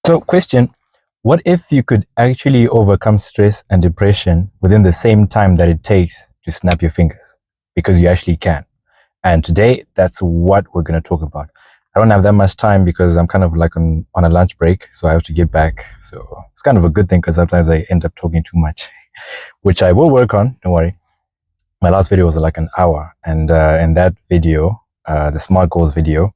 So, question, what if you could actually overcome stress and depression within the same time that it takes to snap your fingers? Because you actually can. And today, that's what we're going to talk about. I don't have that much time because I'm kind of like on a lunch break, so I have to get back. So it's kind of a good thing because sometimes I end up talking too much, which I will work on. Don't worry. My last video was like an hour, and in that video, the smart goals video,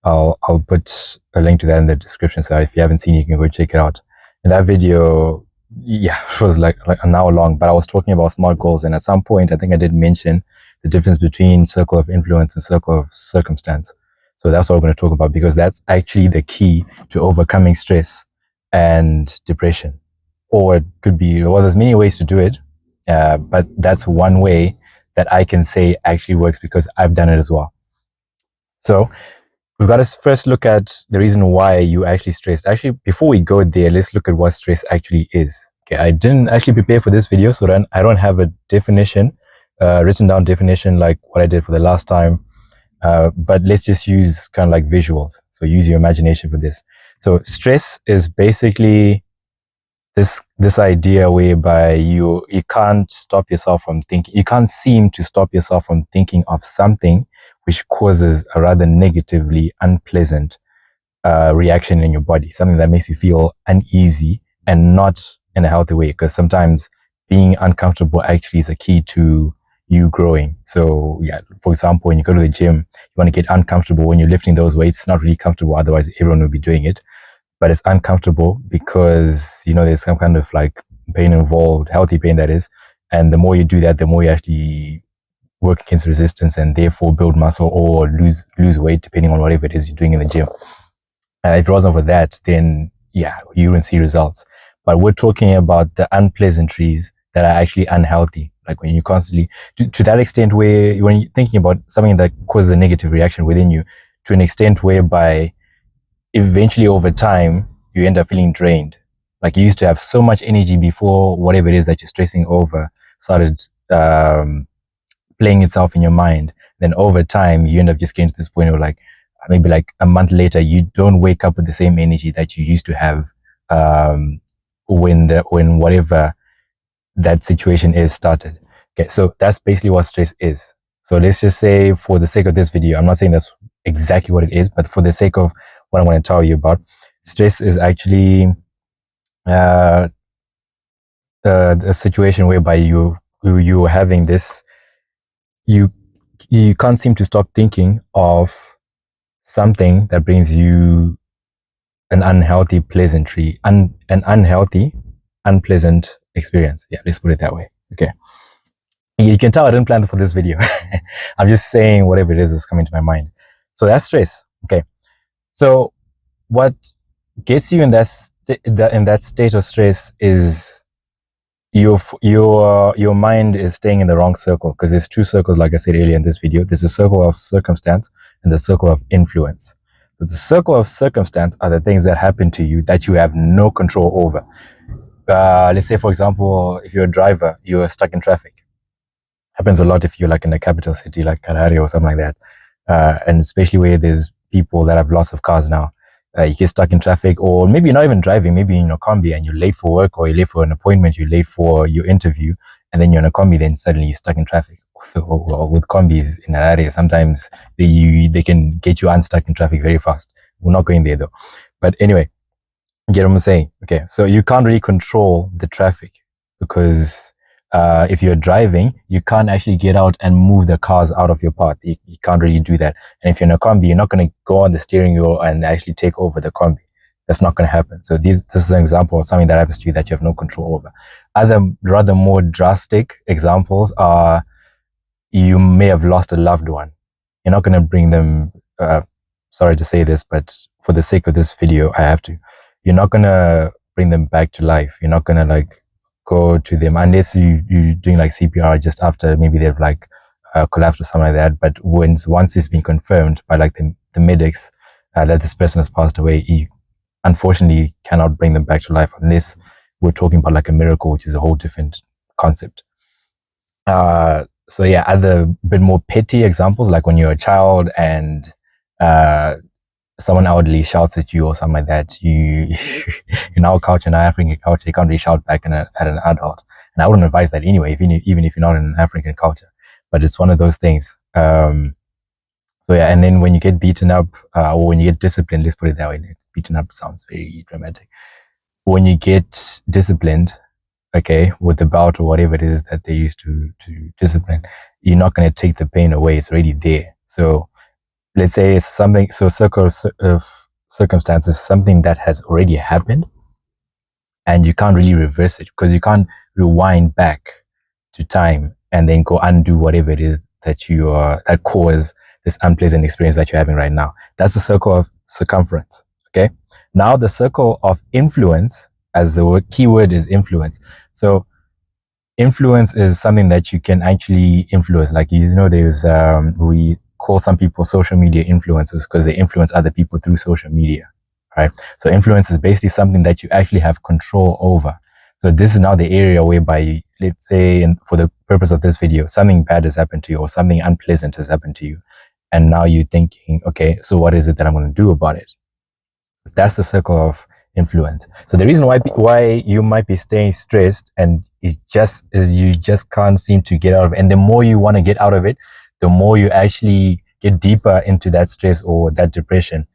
I'll put a link to that in the description. So if you haven't seen it, you can go check it out. In that video, yeah, it was like an hour long, but I was talking about smart goals, and at some point, I think I did mention the difference between circle of influence and circle of circumstance. So that's what we're going to talk about because that's actually the key to overcoming stress and depression. Or it could be, well, there's many ways to do it, but that's one way that I can say actually works because I've done it as well. So we've got to first look at the reason why you actually stressed. Actually, before we go there, let's look at what stress actually is. Okay, I didn't actually prepare for this video, so then I don't have a definition, written down definition like what I did for the last time. But let's just use kind of like visuals. So use your imagination for this. So stress is basically this idea whereby you can't stop yourself from thinking. You can't seem to stop yourself from thinking of something which causes a rather negatively unpleasant reaction in your body, something that makes you feel uneasy and not in a healthy way. Because sometimes being uncomfortable actually is a key to you growing. So yeah, for example, when you go to the gym, you want to get uncomfortable when you're lifting those weights. It's not really comfortable, otherwise everyone would be doing it. But it's uncomfortable because there's some kind of like pain involved, healthy pain that is. And the more you do that, the more you actually work against resistance and therefore build muscle or lose weight depending on whatever it is you're doing in the gym. If it wasn't for that, then yeah, you wouldn't see results. But we're talking about the unpleasantries that are actually unhealthy. Like when you constantly, to that extent where when you're thinking about something that causes a negative reaction within you, to an extent whereby eventually over time, you end up feeling drained. Like you used to have so much energy before whatever it is that you're stressing over started playing itself in your mind. Then over time, you end up just getting to this point where like maybe like a month later, you don't wake up with the same energy that you used to have when whatever that situation is started. Okay, so that's basically what stress is. So let's just say, for the sake of this video, I'm not saying that's exactly what it is, but for the sake of what I want to tell you about, stress is actually uh, a situation whereby you having this, you you can't seem to stop thinking of something that brings you an unhealthy pleasantry, an unhealthy, unpleasant experience. Yeah, let's put it that way. Okay. You can tell I didn't plan for this video. I'm just saying whatever it is that's coming to my mind. So that's stress. Okay. So what gets you in that state of stress is your mind is staying in the wrong circle, because there's two circles, like I said earlier in this video. There's a circle of circumstance and the circle of influence. So the circle of circumstance are the things that happen to you that you have no control over. Let's say, for example, if you're a driver, you're stuck in traffic. Happens a lot if you're like in a capital city like Harare or something like that, and especially where there's people that have lots of cars now. You get stuck in traffic, or maybe you're not even driving, maybe you're in a combi and you're late for work, or you're late for an appointment, you're late for your interview, and then you're in a combi, then suddenly you're stuck in traffic. Or with combis in an area, sometimes they can get you unstuck in traffic very fast. We're not going there though. But anyway, you get what I'm saying? Okay, so you can't really control the traffic because if you're driving, you can't actually get out and move the cars out of your path. You can't really do that. And if you're in a combi, you're not going to go on the steering wheel and actually take over the combi. That's not going to happen. So this is an example of something that happens to you that you have no control over. Other rather more drastic examples are, you may have lost a loved one. You're not going to bring them. Sorry to say this, but for the sake of this video, I have to. You're not going to bring them back to life. You're not going to like go to them unless you're doing like CPR just after maybe they've like collapsed or something like that. But once it's been confirmed by like the medics that this person has passed away, you unfortunately cannot bring them back to life unless we're talking about like a miracle, which is a whole different concept. So yeah, other bit more petty examples, like when you're a child and someone elderly shouts at you or something like that, you in our culture, in our African culture, you can't really shout back at an adult. And I wouldn't advise that anyway, even if you're not in an African culture. But it's one of those things. So yeah, and then when you get beaten up, or when you get disciplined, let's put it that way. Beaten up sounds very dramatic. When you get disciplined, okay, with the belt or whatever it is that they use to discipline, you're not going to take the pain away. It's already there. So let's say it's something, so circle of circumstances, something that has already happened, and you can't really reverse it because you can't rewind back to time and then go undo whatever it is that you are that caused this unpleasant experience that you're having right now. That's the circle of circumference. Okay. Now the circle of influence, as the key word is influence. So influence is something that you can actually influence. Like, there's we call some people social media influencers because they influence other people through social media, right? So influence is basically something that you actually have control over. So this is now the area whereby, let's say, and for the purpose of this video, something bad has happened to you or something unpleasant has happened to you, and now you're thinking, okay, so what is it that I'm going to do about it? That's the circle of influence. So the reason why you might be staying stressed and it just is you just can't seem to get out of it, and the more you want to get out of it, the more you actually get deeper into that stress or that depression,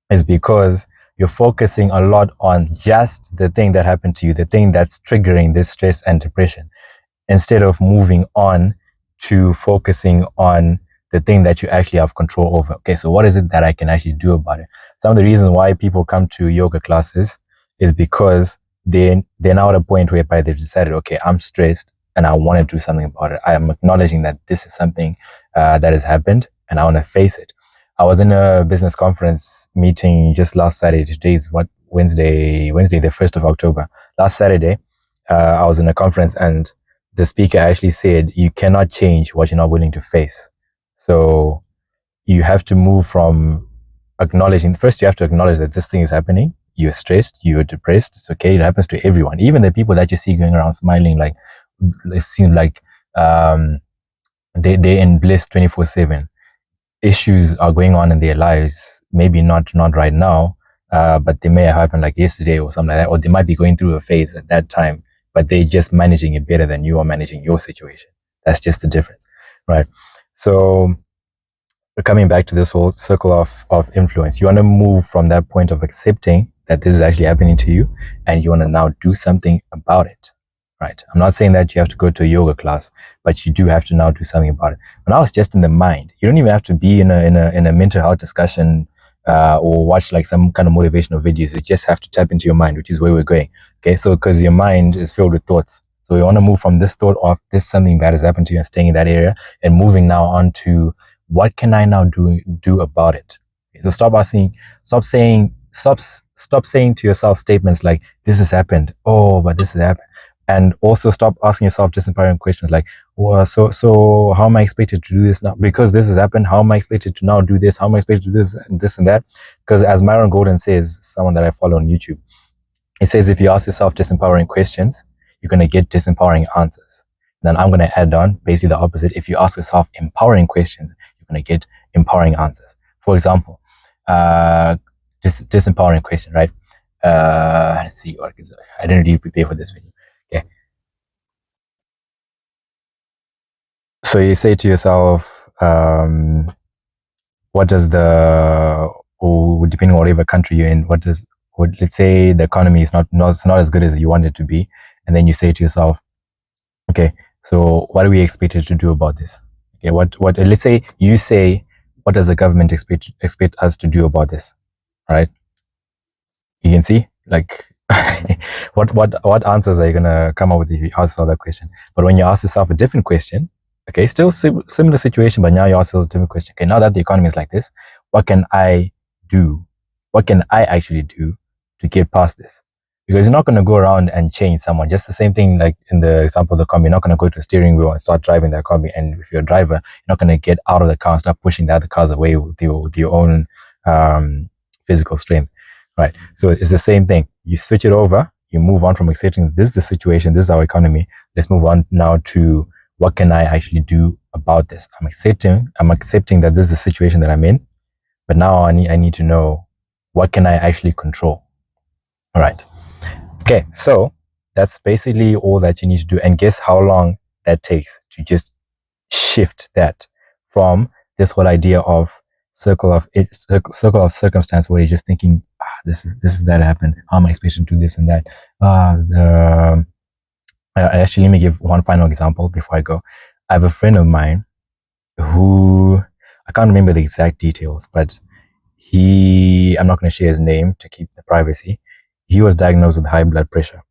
is because you're focusing a lot on just the thing that happened to you, the thing that's triggering this stress and depression, instead of moving on to focusing on the thing that you actually have control over. Okay, so what is it that I can actually do about it? Some of the reasons why people come to yoga classes is because they're now at a point whereby they've decided, okay, I'm stressed and I want to do something about it. I am acknowledging that this is something that has happened and I want to face it. I was in a business conference meeting just last Saturday. Today is what, Wednesday, the 1st of October. Last Saturday, I was in a conference and the speaker actually said, you cannot change what you're not willing to face. So you have to move from acknowledging, first you have to acknowledge that this thing is happening. You're stressed, you're depressed. It's okay. It happens to everyone. Even the people that you see going around smiling, like, it seems like they're in bliss 24/7. Issues are going on in their lives. Maybe not right now, but they may have happened like yesterday or something like that, or they might be going through a phase at that time, but they're just managing it better than you are managing your situation. That's just the difference, right? So coming back to this whole circle of influence, you want to move from that point of accepting that this is actually happening to you, and you want to now do something about it, right? I'm not saying that you have to go to a yoga class, but you do have to now do something about it. But now it's just in the mind. You don't even have to be in a mental health discussion, or watch like some kind of motivational videos. You just have to tap into your mind, which is where we're going. Okay, so because your mind is filled with thoughts, so we want to move from this thought of this something bad has happened to you and staying in that area, and moving now on to what can I now do about it? So stop saying to yourself statements like, this has happened, oh, but this has happened. And also stop asking yourself disempowering questions like, well, so how am I expected to do this now? Because this has happened, how am I expected to now do this? How am I expected to do this and that? Because as Myron Golden says, someone that I follow on YouTube, he says if you ask yourself disempowering questions, you're going to get disempowering answers. Then I'm going to add on basically the opposite. If you ask yourself empowering questions, you're going to get empowering answers. For example, disempowering question, right? Let's see, I didn't really prepare for this video. Okay. So you say to yourself, what does or depending on whatever country you're in, let's say the economy is not as good as you want it to be, and then you say to yourself, okay, so what are we expected to do about this? Okay, let's say you say, what does the government expect us to do about this? Right? You can see, like, what answers are you gonna come up with if you answer that question? But when you ask yourself a different question, okay, still similar situation, but now you ask yourself a different question. Okay, now that the economy is like this, what can I do? What can I actually do to get past this? Because you're not going to go around and change someone. Just the same thing like in the example of the combi. You're not going to go to the steering wheel and start driving that combi. And if you're a driver, you're not going to get out of the car and start pushing the other cars away with your own physical strength, right? So it's the same thing. You switch it over. You move on from accepting this is the situation. This is our economy. Let's move on now to what can I actually do about this? I'm accepting that this is the situation that I'm in. but now I need to know, what can I actually control? All right. Okay, so that's basically all that you need to do. And guess how long that takes to just shift that from this whole idea of circle of circumstance, where you're just thinking, this is that happened. How am I expected to do this and that? Actually, let me give one final example before I go. I have a friend of mine who, I can't remember the exact details, but I'm not going to share his name to keep the privacy. He was diagnosed with high blood pressure.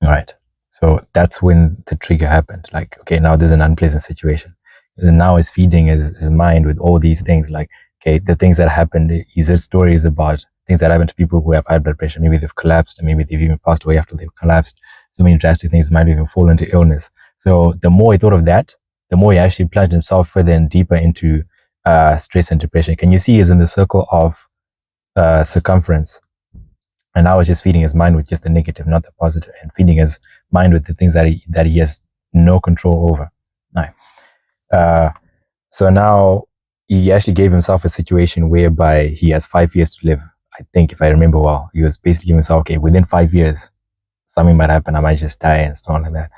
All right. So that's when the trigger happened. Like, okay, now there's an unpleasant situation. And now he's feeding his mind with all these things, like, okay, the things that happened. His story is about things that happen to people who have high blood pressure. Maybe they've collapsed, and maybe they've even passed away after they've collapsed. So many drastic things, might even fall into illness. So the more he thought of that, the more he actually plunged himself further and deeper into stress and depression. Can you see he's in the circle of circumference? And I was just feeding his mind with just the negative, not the positive, and feeding his mind with the things that he has no control over. Right. So now he actually gave himself a situation whereby he has 5 years to live. I think, if I remember well, he was basically giving himself, okay, within 5 years, something might happen. I might just die and stuff like that.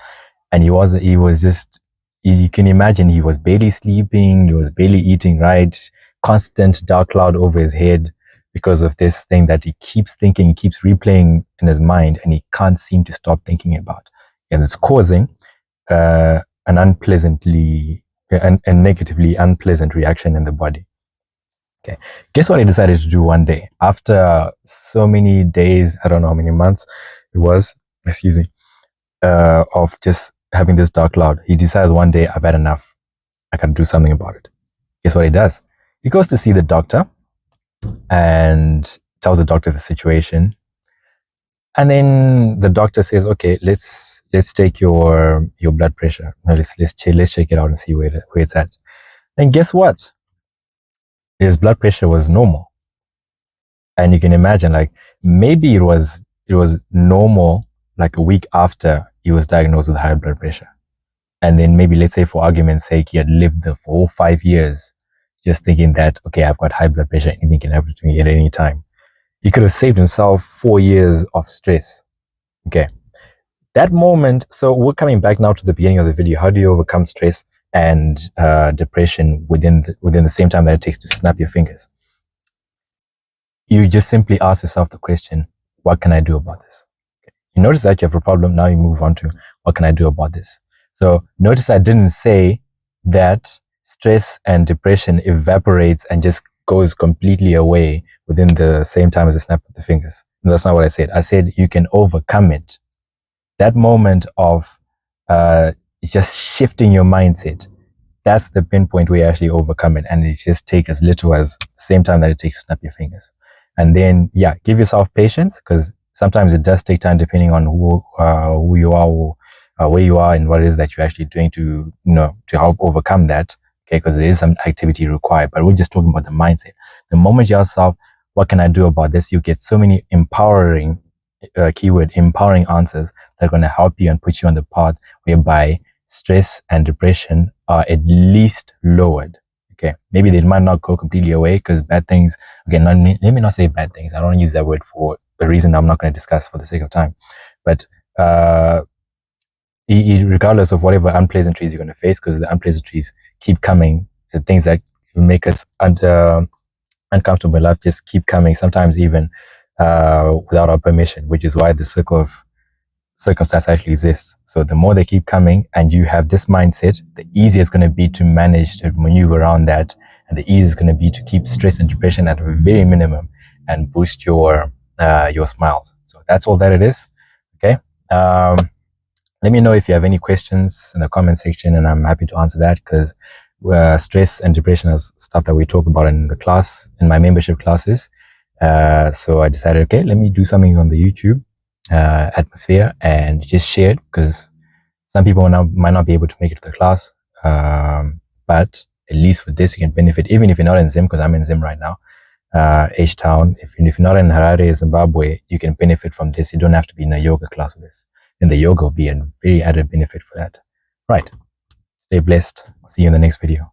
And he was just, you can imagine, he was barely sleeping, he was barely eating right, constant dark cloud over his head because of this thing that he keeps thinking, he keeps replaying in his mind, and he can't seem to stop thinking about. And it's causing an unpleasantly and negatively unpleasant reaction in the body. Okay, guess what he decided to do one day after so many days, I don't know how many months it was, excuse me, of just having this dark cloud. He decides one day, I've had enough, I can do something about it. Guess what he does? He goes to see the doctor and tells the doctor the situation, and then the doctor says, okay, let's take your blood pressure. Let's check it out and see where it's at. And guess what? His blood pressure was normal. And you can imagine, like, maybe it was normal like a week after he was diagnosed with high blood pressure. And then maybe, let's say for argument's sake, he had lived the whole 5 years just thinking that, okay, I've got high blood pressure, anything can happen to me at any time. He could have saved himself 4 years of stress. Okay. That moment, so we're coming back now to the beginning of the video. How do you overcome stress and depression within the same time that it takes to snap your fingers? You just simply ask yourself the question, what can I do about this? Okay. You notice that you have a problem. Now you move on to, what can I do about this? So notice I didn't say that stress and depression evaporates and just goes completely away within the same time as a snap of the fingers. No, that's not what I said. I said you can overcome it. That moment of just shifting your mindset, that's the pinpoint where you actually overcome it, and it just takes as little as the same time that it takes to snap your fingers. And then, yeah, give yourself patience, because sometimes it does take time depending on who you are, or where you are, and what it is that you're actually doing to help overcome that. Okay, because there is some activity required, but we're just talking about the mindset. The moment you ask yourself, what can I do about this? You get so many empowering keyword empowering answers that are going to help you and put you on the path whereby stress and depression are at least lowered. Okay, maybe they might not go completely away, because bad things, again, let me not say bad things, I don't use that word for a reason I'm not going to discuss for the sake of time, but regardless of whatever unpleasantries you're going to face, because the unpleasantries keep coming, the things that make us uncomfortable in life just keep coming, sometimes even without our permission, which is why the circle of circumstance actually exists. So the more they keep coming and you have this mindset, the easier it's going to be to manage, to maneuver around that, and the easier it's going to be to keep stress and depression at a very minimum and boost your smiles. So that's all that it is. Okay. Let me know if you have any questions in the comment section, and I'm happy to answer that, because stress and depression is stuff that we talk about in the class, in my membership classes. So I decided, okay, let me do something on the YouTube atmosphere and just share it, because some people might not be able to make it to the class, but at least with this you can benefit, even if you're not in Zim, because I'm in Zim right now, H-Town. If you're not in Harare, Zimbabwe, you can benefit from this. You don't have to be in a yoga class with this, and the yoga will be a very added benefit for that. Right, stay blessed. See you in the next video.